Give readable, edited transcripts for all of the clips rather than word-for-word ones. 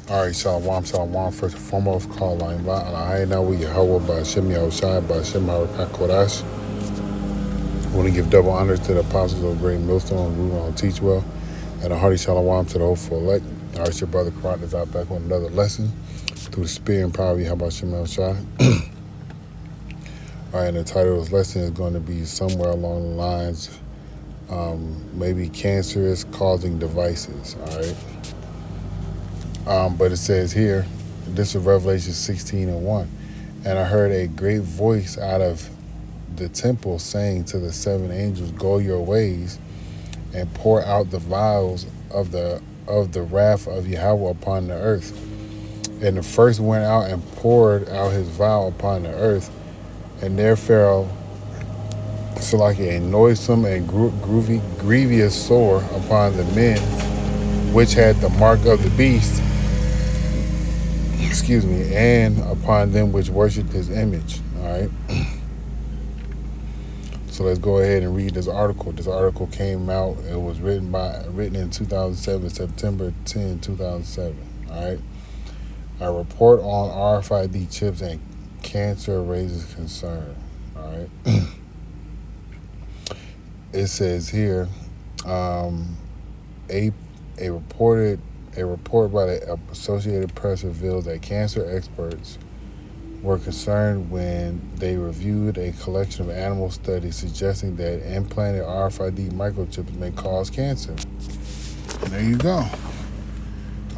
All right, shalom, shalom. First and foremost, call line ba ala now we Yahweh by Shem Yahushai by Shem Kodash. I want to give double honors to the apostles of Great Millstone, Ruben on Teach Well, and a hearty shalom to the hopeful elect. All right, your brother Karat is out back with another lesson through the spirit and power of Yahweh Shem Yahushai. All right, and the title of this lesson is going to be somewhere along the lines, maybe cancerous causing devices. All right. But it says here, this is Revelation 16:1. And I heard a great voice out of the temple saying to the seven angels, go your ways and pour out the vials of the wrath of Yahweh upon the earth. And the first went out and poured out his vial upon the earth, and there fell so like a noisome and grievous sore upon the men which had the mark of the beast, and upon them which worshipped his image. All right. So let's go ahead and read this article. This article came out. It was written in 2007, September 10, 2007. All right. A report on RFID chips and cancer raises concern. All right. It says here, a report by the Associated Press reveals that cancer experts were concerned when they reviewed a collection of animal studies suggesting that implanted RFID microchips may cause cancer. There you go.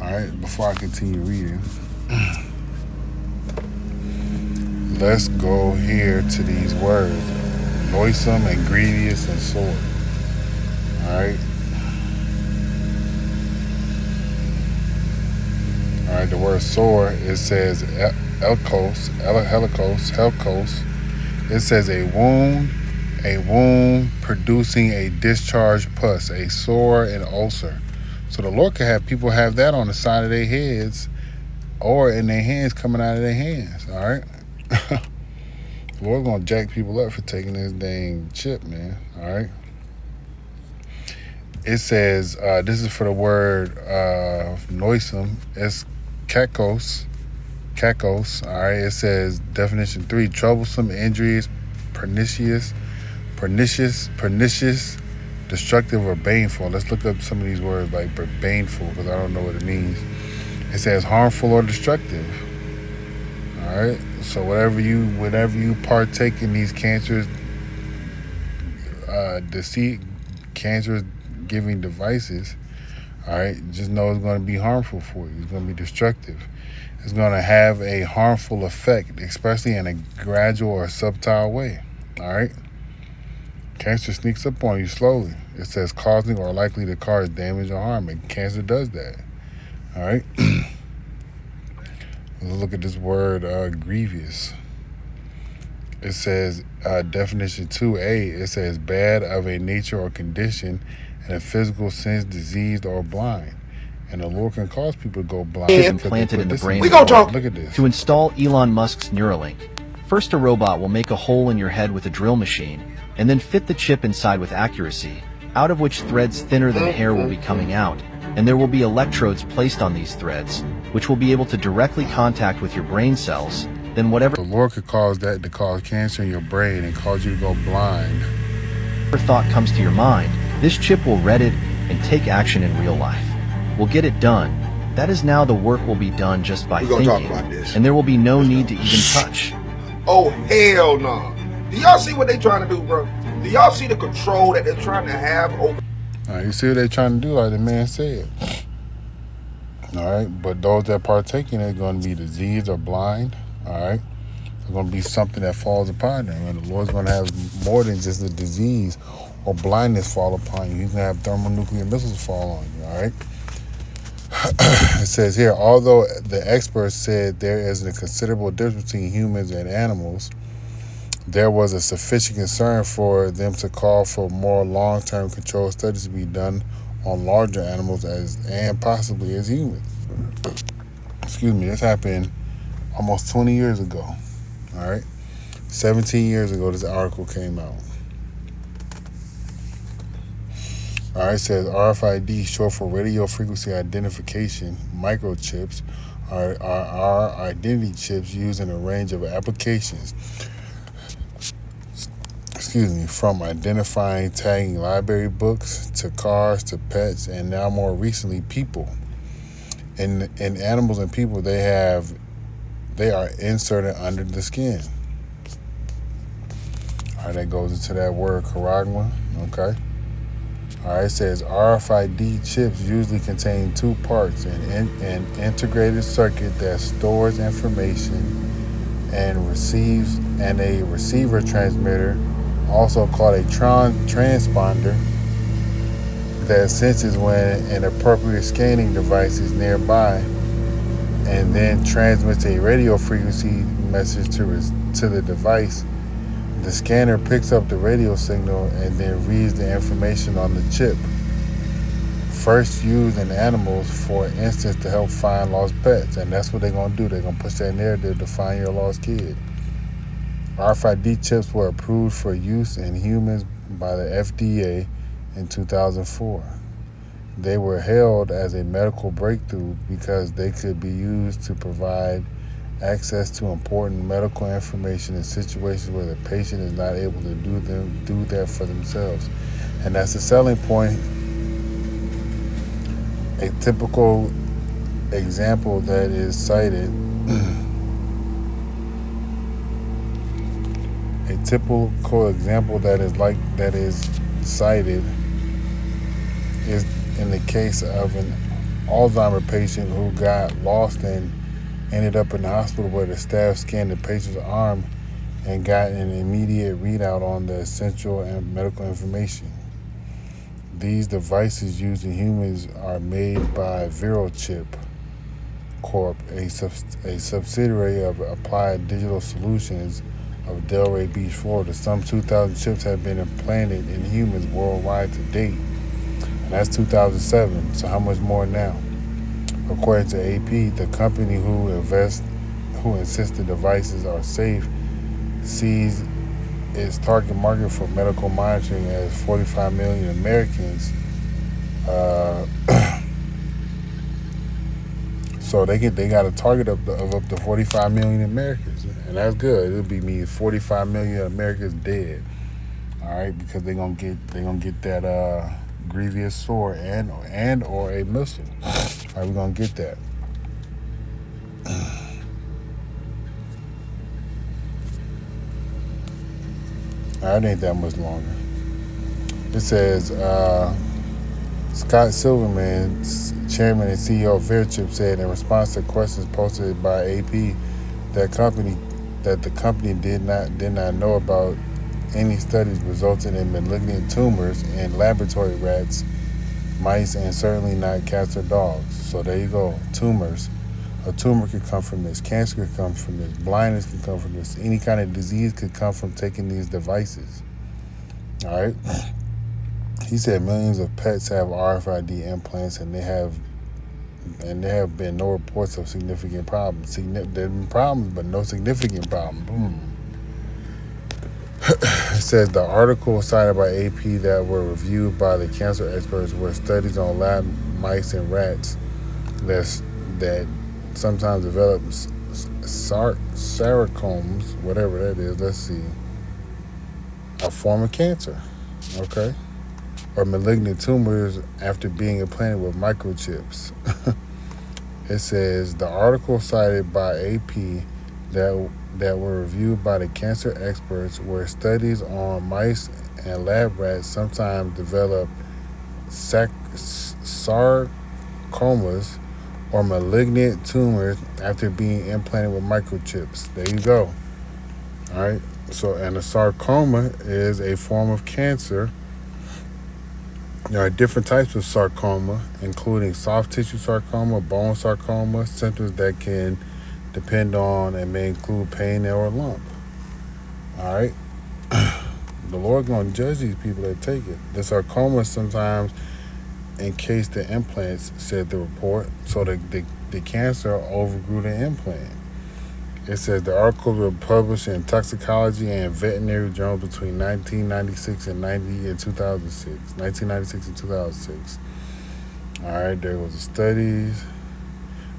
All right, before I continue reading, let's go here to these words: noisome and grievous and sore. All right. All right, the word sore, it says helikos. It says a wound producing a discharged pus, a sore, an ulcer. So the Lord can have people have that on the side of their heads or in their hands, coming out of their hands. All right. The Lord's gonna jack people up for taking this dang chip, man. All right. It says this is for the word noisome. It's kakos. All right. It says definition 3: troublesome, injurious, pernicious, destructive, or baneful. Let's look up some of these words like baneful, because I don't know what it means. It says harmful or destructive. All right. So whenever you partake in these cancerous giving devices, all right, just know it's going to be harmful for you. It's going to be destructive. It's going to have a harmful effect, especially in a gradual or subtle way. All right. Cancer sneaks up on you slowly. It says causing or likely to cause damage or harm, and cancer does that. All right. Let's look at this word grievous. It says definition 2A. It says bad of a nature or condition in a physical sense, diseased or blind. And the Lord can cause people to go blind. Chip implanted in the brain. We gonna talk. Look at this. To install Elon Musk's Neuralink, first a robot will make a hole in your head with a drill machine, and then fit the chip inside with accuracy, out of which threads thinner than hair will be coming out, and there will be electrodes placed on these threads, which will be able to directly contact with your brain cells. Then whatever The Lord could cause that to cause cancer in your brain and cause you to go blind. thought comes to your mind, this chip will read it and take action in real life. We'll get it done. That is now the work will be done just by thinking, talk about this. and there will be no need to even touch. Oh, hell no. Do y'all see what they trying to do, bro? Do y'all see the control that they're trying to have over? All right, you see what they're trying to do, like the man said. All right, but those that partake in it are going to be diseased or blind. All right, it's going to be something that falls upon them, and the Lord's going to have more than just a disease or blindness fall upon you. He's going to have thermonuclear missiles fall on you. All right. It says here, although the experts said there is a considerable difference between humans and animals, there was a sufficient concern for them to call for more long-term control studies to be done on larger animals and possibly as humans. Excuse me, this happened almost 20 years ago. All right, 17 years ago, this article came out. All right, it says RFID, short for radio frequency identification, microchips, are identity chips used in a range of applications. Excuse me, from identifying, tagging library books to cars to pets, and now more recently, people. In animals and people, they are inserted under the skin. All right, that goes into that word charagma. Okay. All right, it says RFID chips usually contain two parts: an integrated circuit that stores information and receives, and a receiver transmitter, also called a transponder, that senses when an appropriate scanning device is nearby, and then transmits a radio frequency message to the device. The scanner picks up the radio signal and then reads the information on the chip. First used in animals, for instance, to help find lost pets. And that's what they're going to do. They're going to push that narrative to find your lost kid. RFID chips were approved for use in humans by the FDA in 2004. They were hailed as a medical breakthrough because they could be used to provide access to important medical information in situations where the patient is not able to do that for themselves. And that's the selling point. A typical example that is cited cited is in the case of an Alzheimer's patient who got lost and ended up in the hospital, where the staff scanned the patient's arm and got an immediate readout on the essential and medical information. These devices used in humans are made by ViroChip Corp, a subsidiary of Applied Digital Solutions of Delray Beach, Florida. Some 2,000 chips have been implanted in humans worldwide to date. And that's 2007. So how much more now? According to AP, the company who insists the devices are safe sees its target market for medical monitoring as 45 million Americans. So they got a target of up to 45 million Americans, and that's good. It'll be me 45 million Americans dead. All right, because they're gonna get that grievous sore and or a missile. All right, we're gonna get that. All right, it ain't that much longer. It says Scott Silverman, chairman and CEO of ViroChip, said in response to questions posted by AP that the company did not know about any studies resulting in malignant tumors in laboratory rats, mice, and certainly not cats or dogs. So there you go, tumors. A tumor could come from this. Cancer could come from this. Blindness could come from this. Any kind of disease could come from taking these devices. All right. He said millions of pets have RFID implants, and there have been no reports of significant problems. There have been problems, but no significant problems. It says the article cited by AP that were reviewed by the cancer experts were studies on lab mice and rats that sometimes develop sarcomas, whatever that is. Let's see, a form of cancer, okay, or malignant tumors after being implanted with microchips. It says the article cited by AP that were reviewed by the cancer experts were studies on mice and lab rats sometimes develop sarcomas or malignant tumors after being implanted with microchips. There you go. All right. So, and a sarcoma is a form of cancer. There are different types of sarcoma, including soft tissue sarcoma, bone sarcoma, symptoms that can depend on and may include pain or a lump. All right. The Lord's going to judge these people that take it. The sarcoma sometimes encase the implants, said the report, so the cancer overgrew the implant. It says the article was published in Toxicology and Veterinary Journal between 1996 and 2006. 1996 and 2006. All right, there was the studies.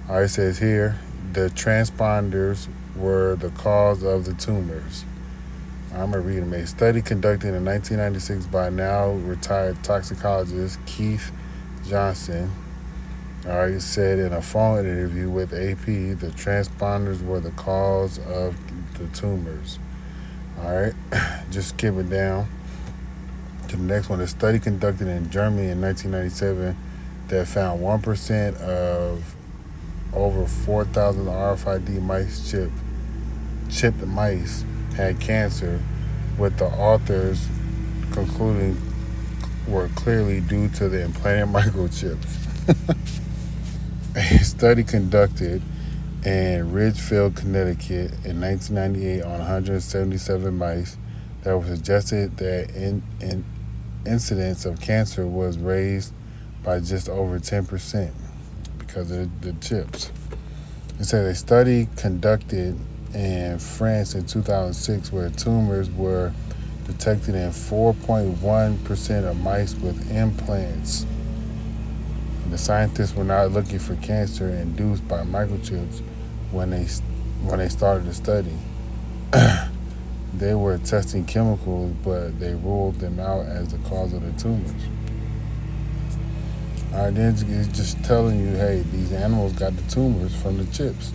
All right, it says here the transponders were the cause of the tumors. I'm going to read them. A study conducted in 1996 by now retired toxicologist Keith Johnson, all right, said in a phone interview with AP the transponders were the cause of the tumors. All right, just skip it down to the next one. A study conducted in Germany in 1997 that found 1% of over 4,000 RFID mice chipped mice had cancer, with the authors concluding were clearly due to the implanted microchips. A study conducted in Ridgefield, Connecticut in 1998 on 177 mice that was suggested that incidence of cancer was raised by just over 10% because of the chips. It said a study conducted in France in 2006 where tumors were detected in 4.1% of mice with implants. The scientists were not looking for cancer induced by microchips when they started the study. They were testing chemicals, but they ruled them out as the cause of the tumors. All right, then it's just telling you, hey, these animals got the tumors from the chips.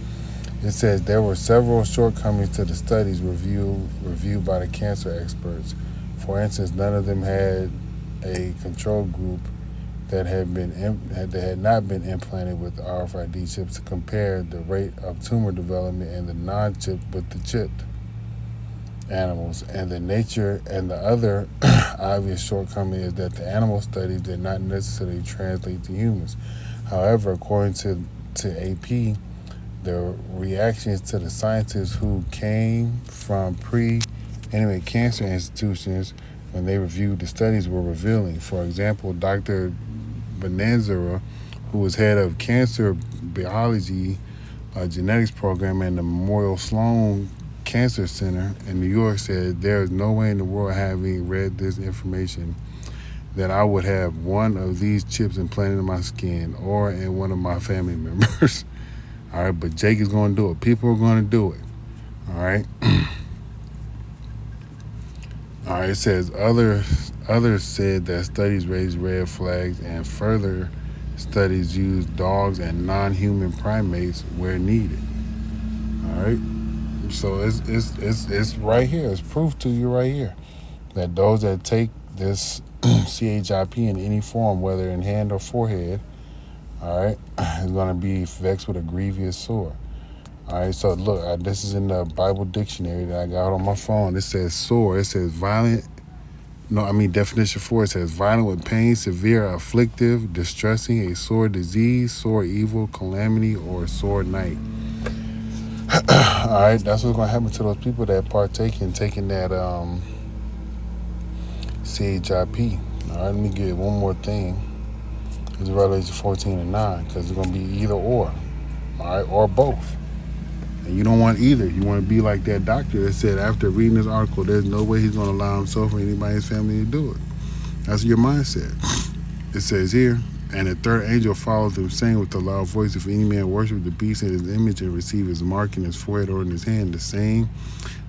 It says there were several shortcomings to the studies reviewed by the cancer experts. For instance, none of them had a control group that had not been implanted with RFID chips to compare the rate of tumor development in the non-chipped with the chipped animals. And the other obvious shortcoming is that the animal studies did not necessarily translate to humans. However, according to AP, the reactions to the scientists who came from pre-animate cancer institutions when they reviewed the studies were revealing. For example, Dr. Bonanzara, who was head of cancer biology genetics program in the Memorial Sloan Cancer Center in New York, said there is no way in the world, having read this information, that I would have one of these chips implanted in my skin or in one of my family members. All right, but Jake is going to do it. People are going to do it. All right. All right, it says others said that studies raised red flags and further studies used dogs and non-human primates where needed. All right. So it's right here. It's proof to you right here that those that take this CHIP in any form, whether in hand or forehead, all right, is going to be vexed with a grievous sore. All right, so look, this is in the Bible dictionary that I got on my phone. It says sore. It says violent. No, I mean definition 4. It says violent with pain, severe, afflictive, distressing, a sore disease, sore evil, calamity, or sore night. All right, that's what's going to happen to those people that partake in taking that CHIP. All right, let me get one more thing. It's Revelation 14:9, because it's going to be either or, all right, or both. And you don't want either. You want to be like that doctor that said after reading this article, there's no way he's going to allow himself or anybody in his family to do it. That's your mindset. It says here, and the third angel followed them, saying with a loud voice, if any man worship the beast in his image and receive his mark in his forehead or in his hand, the same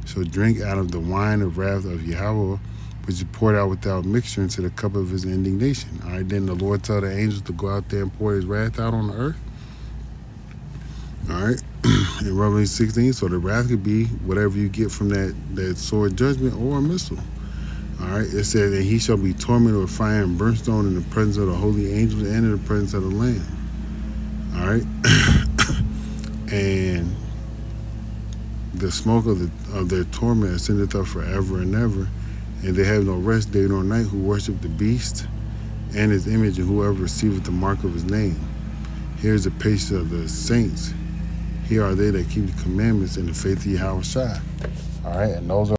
shall drink out of the wine of wrath of Yahweh, which is poured out without mixture into the cup of his indignation. All right, then the Lord tell the angels to go out there and pour his wrath out on the earth. All right, in Revelation 16, so the wrath could be whatever you get from that sword judgment or a missile. All right, it says that he shall be tormented with fire and brimstone in the presence of the holy angels and in the presence of the Lamb. All right, and the smoke of their torment ascendeth up forever and ever, and they have no rest day nor night who worship the beast and his image, and whoever receiveth the mark of his name. Here is the patience of the saints. Here are they that keep the commandments and the faith of Yahweh Shai. All right, and those are